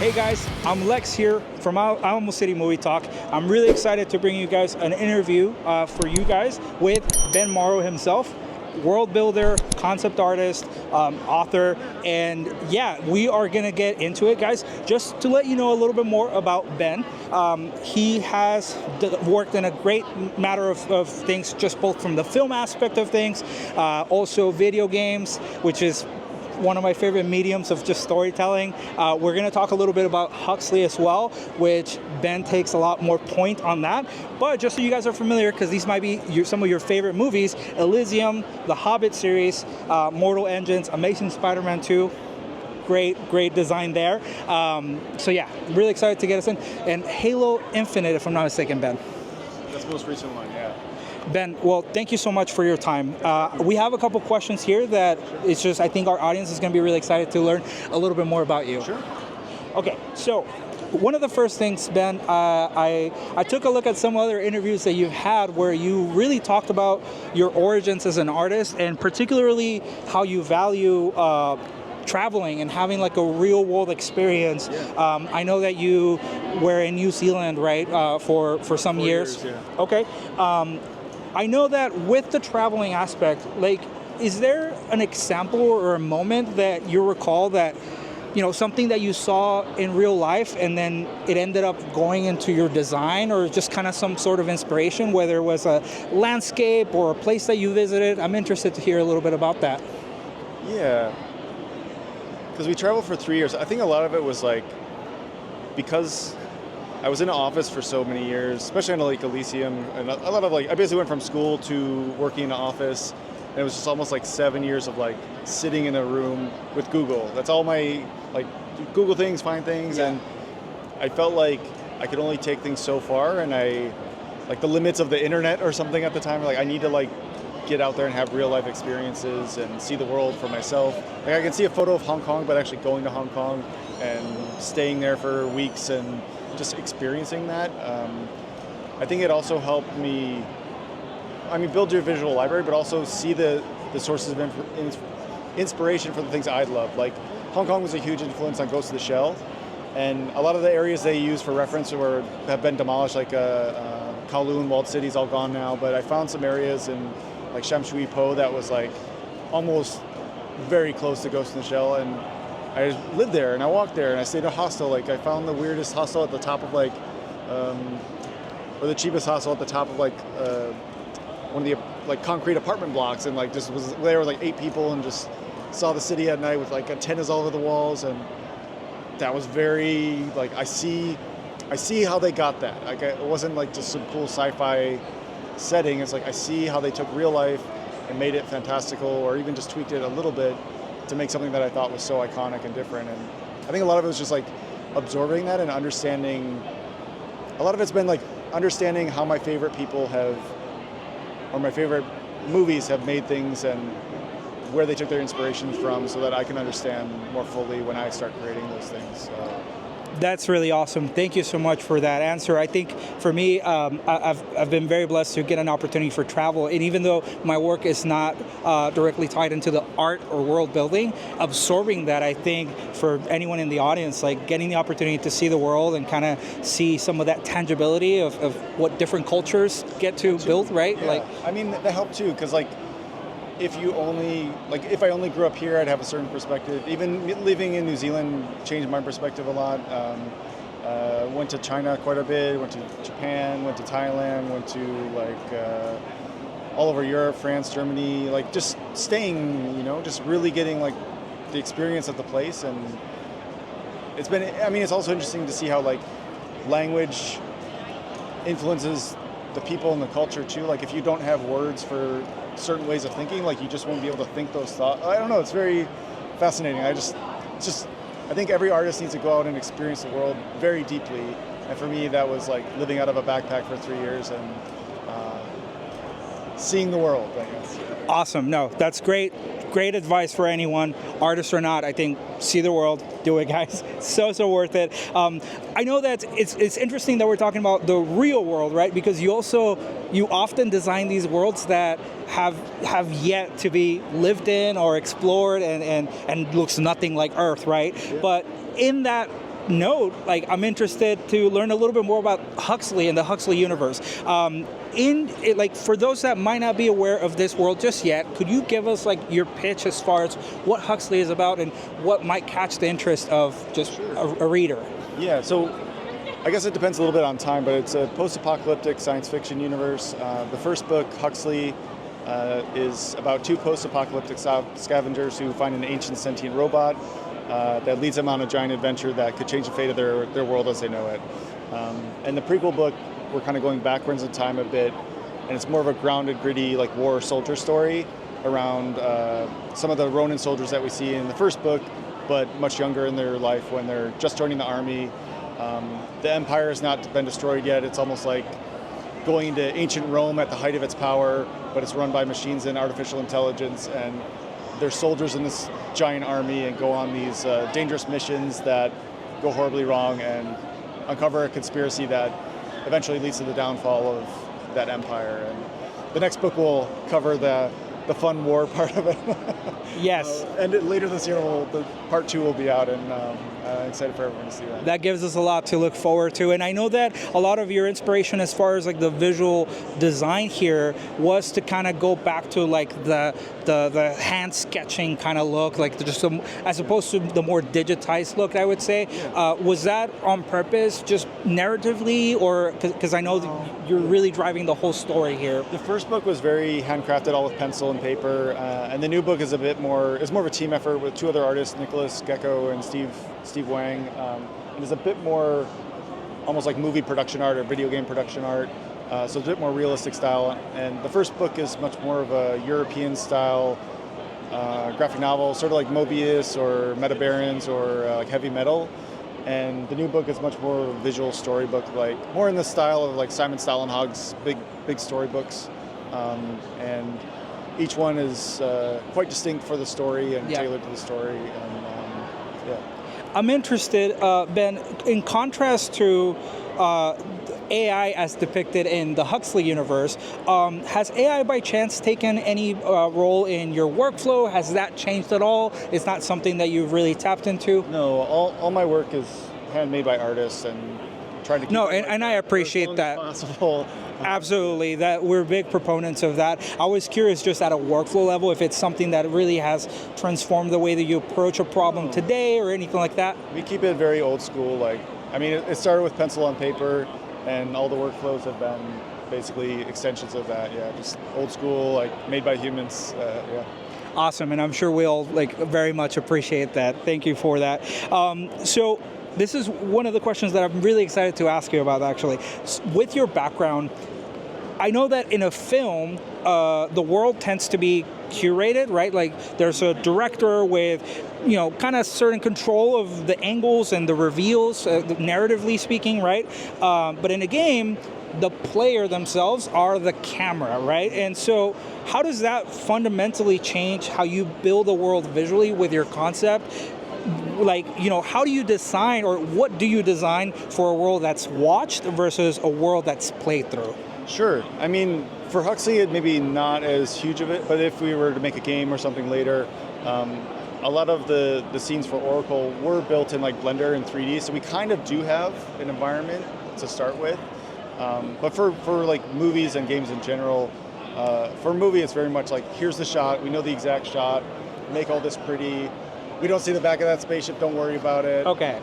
Hey guys, I'm Lex here from Alamo City Movie Talk. I'm really excited to bring you guys an interview for you guys with Ben Mauro himself, world builder, concept artist, author, and yeah, we are gonna get into it, guys. Just to let you know a little bit more about Ben, he has worked in a great matter of things, just both from the film aspect of things, also video games, which is one of my favorite mediums of just storytelling. We're going to talk a little bit about Huxley as well, which Ben takes a lot more point on that. But just so you guys are familiar, because these might be some of your favorite movies, Elysium, the Hobbit series, Mortal Engines, Amazing Spider-Man 2, great design there. So yeah, really excited to get us in. And Halo Infinite, if I'm not mistaken, Ben. That's the most recent one, yeah. Ben, well, thank you so much for your time. We have a couple questions here that it's just, I think our audience is going to be really excited to learn a little bit more about you. Sure. Okay, so one of the first things, Ben, I took a look at some other interviews that you've had where you really talked about your origins as an artist and particularly how you value traveling and having like a real world experience. Yeah. I know that you were in New Zealand, right, for some 4 years. Yeah. Okay. I know that with the traveling aspect, like, is there an example or a moment that you recall that, you know, something that you saw in real life and then it ended up going into your design, or just kind of some sort of inspiration, whether it was a landscape or a place that you visited? I'm interested to hear a little bit about that. Yeah. Because we traveled for 3 years. I think a lot of it was like, because I was in an office for so many years, especially in like Elysium, and a lot of like, I basically went from school to working in an office, and it was just almost like 7 years of like sitting in a room with Google. That's all my, like, Google things, find things, Yeah. and I felt like I could only take things so far, and like the limits of the internet or something at the time, like I need to like get out there and have real life experiences and see the world for myself. Like I can see a photo of Hong Kong, but actually going to Hong Kong and staying there for weeks and just experiencing that. I think it also helped me, build your visual library, but also see the sources of inspiration for the things I love. Like Hong Kong was a huge influence on Ghost of the Shell, and a lot of the areas they use for reference have been demolished, like Kowloon, walled city's all gone now, but I found some areas in like Sham Shui Po that was like almost very close to Ghost in the Shell, and I lived there and I walked there and I stayed in a hostel. Like I found the weirdest hostel at the top of like, or the cheapest hostel at the top of like one of the like concrete apartment blocks, and like just was there with like 8 people and just saw the city at night with like antennas all over the walls, and that was very like I see how they got that. Like it wasn't like just some cool sci-fi setting. It's like I see how they took real life and made it fantastical, or even just tweaked it a little bit to make something that I thought was so iconic and different. And I think a lot of it was just like absorbing that and understanding. A lot of it's been like understanding how my favorite people have, or my favorite movies have made things, and where they took their inspiration from, so that I can understand more fully when I start creating those things. So. That's really awesome. Thank you so much for that answer. I think for me, I've been very blessed to get an opportunity for travel. And even though my work is not directly tied into the art or world building, absorbing that, I think for anyone in the audience, like getting the opportunity to see the world and kind of see some of that tangibility of what different cultures get to build, right? Yeah. Like, I mean, that helped too, because like, if I only grew up here, I'd have a certain perspective. Even living in New Zealand changed my perspective a lot. Went to China quite a bit, went to Japan, went to Thailand, went to like all over Europe, France, Germany, like just staying, just really getting like the experience of the place. And it's also interesting to see how like language influences the people and the culture too. Like if you don't have words for certain ways of thinking, like you just won't be able to think those thoughts. I don't know, it's very fascinating. I think every artist needs to go out and experience the world very deeply. And for me, that was like living out of a backpack for 3 years and seeing the world, I guess. awesome. No, that's great. Great advice for anyone, artist or not. I think see the world, do it, guys. So worth it. I know that it's interesting that we're talking about the real world, right? Because you often design these worlds that have yet to be lived in or explored, and looks nothing like Earth, right? Yeah. But in that note, like, I'm interested to learn a little bit more about Huxley and the Huxley universe. Like, for those that might not be aware of this world just yet, could you give us like your pitch as far as what Huxley is about and what might catch the interest of just a reader? Yeah, so I guess it depends a little bit on time, but it's a post-apocalyptic science fiction universe. The first book, Huxley, is about two post-apocalyptic scavengers who find an ancient sentient robot that leads them on a giant adventure that could change the fate of their world as they know it. And the prequel book, we're kind of going backwards in time a bit, and it's more of a grounded, gritty, like war soldier story around some of the Ronin soldiers that we see in the first book, but much younger in their life when they're just joining the army. The empire has not been destroyed yet. It's almost like going into ancient Rome at the height of its power, but it's run by machines and artificial intelligence, and they're soldiers in this giant army and go on these dangerous missions that go horribly wrong and uncover a conspiracy that eventually leads to the downfall of that empire. And the next book will cover the fun war part of it. Yes. And later this year, the part 2 will be out, and I'm excited for everyone to see that. That gives us a lot to look forward to. And I know that a lot of your inspiration as far as like the visual design here was to kind of go back to like the hand sketching kind of look, like just as opposed to the more digitized look, I would say. Yeah. Was that on purpose, just narratively, or because I know that you're really driving the whole story here? The first book was very handcrafted, all with pencil and paper, and the new book is more of a team effort with 2 other artists, Nicholas Gecko and Steve Wang. And it's a bit more almost like movie production art or video game production art, so it's a bit more realistic style. And the first book is much more of a European style graphic novel, sort of like Mobius or Metabarons or like Heavy Metal. And the new book is much more visual storybook, like more in the style of like Simon Stålenhag's big storybooks. And each one is quite distinct for the story and tailored to the story. And I'm interested, Ben, in contrast to AI as depicted in the Huxley universe, has AI by chance taken any role in your workflow? Has that changed at all? Is that something that you've really tapped into? No, all my work is handmade by artists and trying to keep and I appreciate that. Possible. Absolutely, that we're big proponents of that. I was curious, just at a workflow level, if it's something that really has transformed the way that you approach a problem today or anything like that. We keep it very old school. Like, I mean, it started with pencil on paper, and all the workflows have been basically extensions of that. Yeah, just old school, like made by humans. Yeah. Awesome, and I'm sure we'll like very much appreciate that. Thank you for that. So this is one of the questions that I'm really excited to ask you about, actually. With your background, I know that in a film, the world tends to be curated, right? Like there's a director with, kind of certain control of the angles and the reveals, narratively speaking, right? But in a game, the player themselves are the camera, right? And so how does that fundamentally change how you build a world visually with your concept? Like, how do you design, or what do you design for a world that's watched versus a world that's played through? Sure. I mean, for Huxley, it maybe not as huge of it, but if we were to make a game or something later, a lot of the scenes for Oracle were built in like Blender and 3D, so we kind of do have an environment to start with. But for like movies and games in general, for a movie, it's very much like, here's the shot, we know the exact shot, make all this pretty. We don't see the back of that spaceship, don't worry about it. Okay.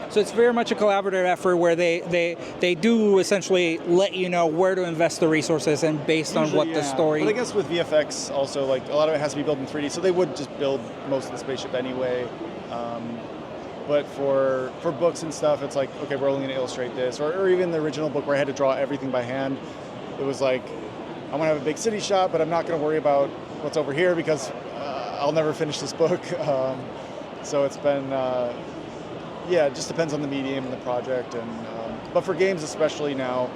So it's very much a collaborative effort where they do essentially let you know where to invest the resources and based on what the story... But I guess with VFX also, like a lot of it has to be built in 3D, so they would just build most of the spaceship anyway. But for books and stuff, it's like, okay, we're only going to illustrate this. Or even the original book where I had to draw everything by hand, it was like, I'm going to have a big city shot, but I'm not going to worry about what's over here because I'll never finish this book. So it's been, it just depends on the medium and the project. But for games especially now,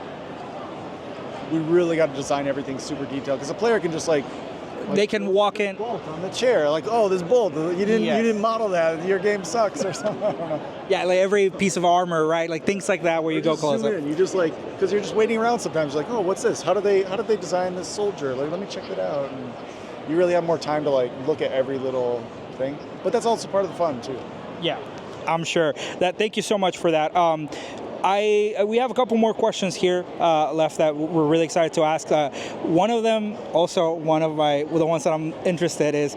we really got to design everything super detailed because a player can just like they can walk in bolt on the chair, like, oh, this bolt, you didn't model that, your game sucks or something. I don't know. Yeah, like every piece of armor, right? Like things like that where you go close up. You just like, because you're just waiting around sometimes, like, oh, what's this? How did they design this soldier? Like, let me check it out. And you really have more time to like look at every little thing. But that's also part of the fun too. Yeah. I'm sure. Thank you so much for that. We have a couple more questions here left that we're really excited to ask. One of them, also one of the ones that I'm interested is,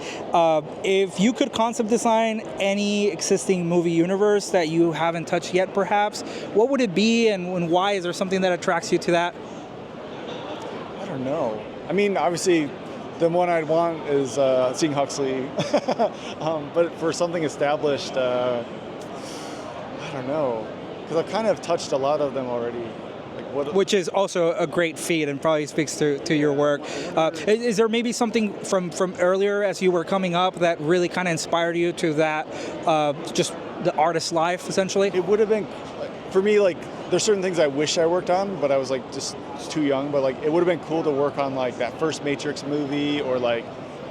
if you could concept design any existing movie universe that you haven't touched yet, perhaps, what would it be, and why? Is there something that attracts you to that? I don't know. I mean, obviously, the one I'd want is seeing Huxley, but for something established, I don't know. Because I've kind of touched a lot of them already. Which is also a great feat and probably speaks to your work. Is there maybe something from earlier as you were coming up that really kind of inspired you to that, just the artist's life, essentially? It would have been, for me, like, there's certain things I wish I worked on, but I was like just too young. But like, it would have been cool to work on like that first Matrix movie, or like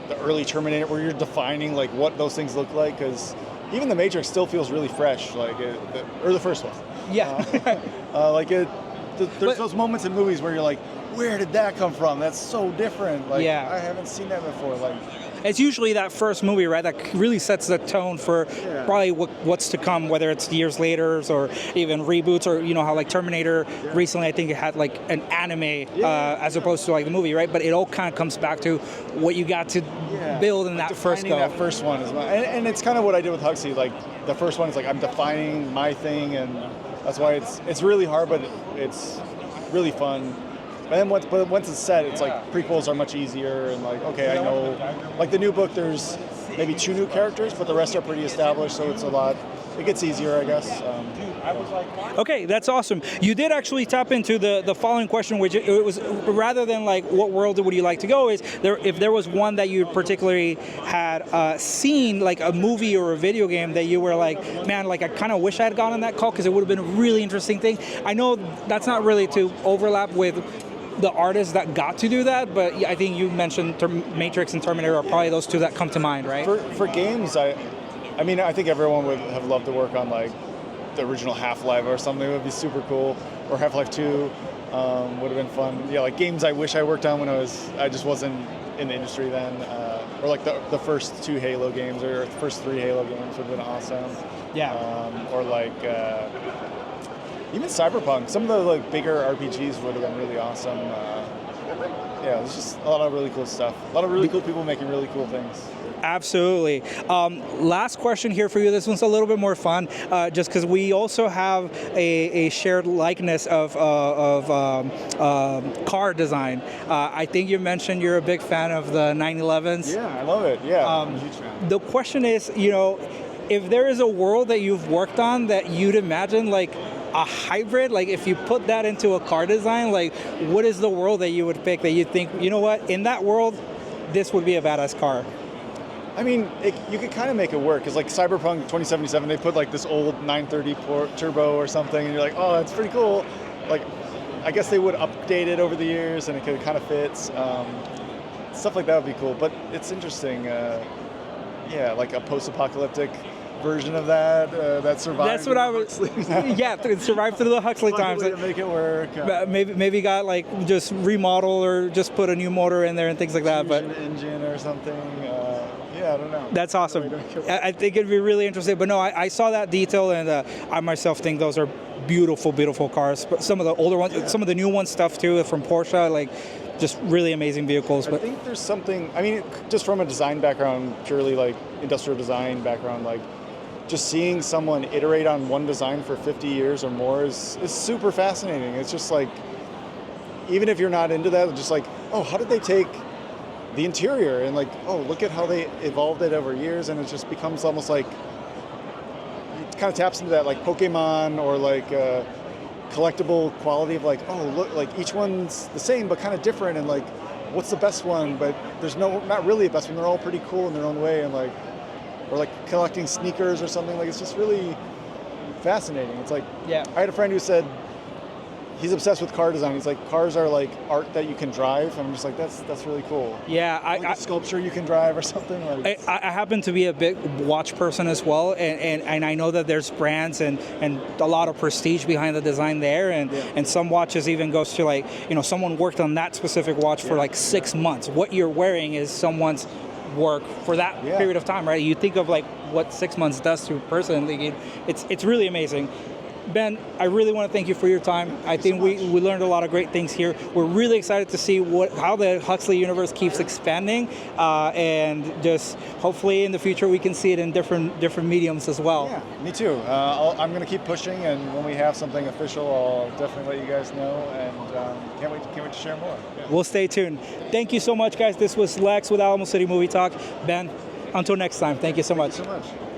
the early Terminator, where you're defining like what those things look like, because even the Matrix still feels really fresh, like or the first one. Yeah. There's those moments in movies where you're like, where did that come from? That's so different. Like, yeah. I haven't seen that before. Like, it's usually that first movie, right, that really sets the tone for probably what's to come, whether it's years later or even reboots, or you know how like Terminator recently, I think it had like an anime as opposed to like the movie, right? But it all kind of comes back to what you got to build in that first go. That first one is and it's kind of what I did with Huxley. Like the first one is like I'm defining my thing, and that's why it's really hard, but it's really fun. And then once it's set, it's like prequels are much easier, and like, okay, I know, like the new book, there's maybe 2 new characters, but the rest are pretty established, so it gets easier, I guess. Okay, that's awesome. You did actually tap into the following question, which it was, rather than like what world would you like to go, is there, if there was one that you particularly had seen, like a movie or a video game that you were like, man, like I kind of wish I had gone on that call because it would have been a really interesting thing. I know that's not really to overlap with the artists that got to do that, but I think you mentioned Matrix and Terminator are probably those 2 that come to mind, right? For games, I mean, I think everyone would have loved to work on like the original Half-Life or something. It would be super cool. Or Half-Life 2 would have been fun. Yeah, like games I wish I worked on when I just wasn't in the industry then. Or like the first 2 Halo games, or the first 3 Halo games would have been awesome. Yeah. Or like even Cyberpunk. Some of the like bigger RPGs would have been really awesome. Yeah, there's just a lot of really cool stuff. A lot of really cool people making really cool things. Absolutely. Last question here for you. This one's a little bit more fun, just because we also have a shared likeness of car design. I think you mentioned you're a big fan of the 911s. Yeah, I love it. Yeah, I'm a huge fan. The question is, you know, if there is a world that you've worked on that you'd imagine like a hybrid, like if you put that into a car design, like what is the world that you would pick that you think, you know what, in that world, this would be a badass car? I mean, you could kind of make it work, because like Cyberpunk 2077, they put like this old 930 turbo or something, and you're like, oh, that's pretty cool. Like, I guess they would update it over the years, and it could kind of fit. Stuff like that would be cool, but it's interesting. Yeah, like a post-apocalyptic version of that survived. That's what I was. Yeah, it survived through the Huxley times. To make it work. Maybe got like just remodel or just put a new motor in there and things like that. But engine or something. Yeah, I don't know. That's awesome. I think it'd be really interesting. But no, I saw that detail, and I myself think those are beautiful, beautiful cars. But some of the older ones, some of the new ones stuff too from Porsche, like just really amazing vehicles. But I think there's something. I mean, just from a design background, purely like industrial design background, like just seeing someone iterate on one design for 50 years or more is super fascinating. It's just like, even if you're not into that, just like, oh, how did they take the interior and like, oh, look at how they evolved it over years, and it just becomes almost like, it kind of taps into that like Pokemon or like collectible quality of like, oh, look, like each one's the same but kind of different, and like, what's the best one? But there's not really a best one. They're all pretty cool in their own way, and like, or like collecting sneakers or something. Like, it's just really fascinating. It's like, yeah. I had a friend who said he's obsessed with car design. He's like, cars are like art that you can drive. I'm just like, that's really cool. Yeah, like a sculpture you can drive or something. Like, I happen to be a big watch person as well, and I know that there's brands and a lot of prestige behind the design there, and some watches even goes to like, you know, someone worked on that specific watch for like 6 months. What you're wearing is someone's work for that Yeah. period of time, right? You think of like what 6 months does to a person, like it's really amazing. Ben, I really want to thank you for your time. I think we learned a lot of great things here. We're really excited to see how the Huxley universe keeps expanding, and just hopefully in the future we can see it in different mediums as well. Yeah, me too. I'm going to keep pushing, and when we have something official, I'll definitely let you guys know, and can't wait to share more. Yeah. We'll stay tuned. Thank you so much, guys. This was Lex with Alamo City Movie Talk. Ben, until next time, thank you so much. Thank you so much.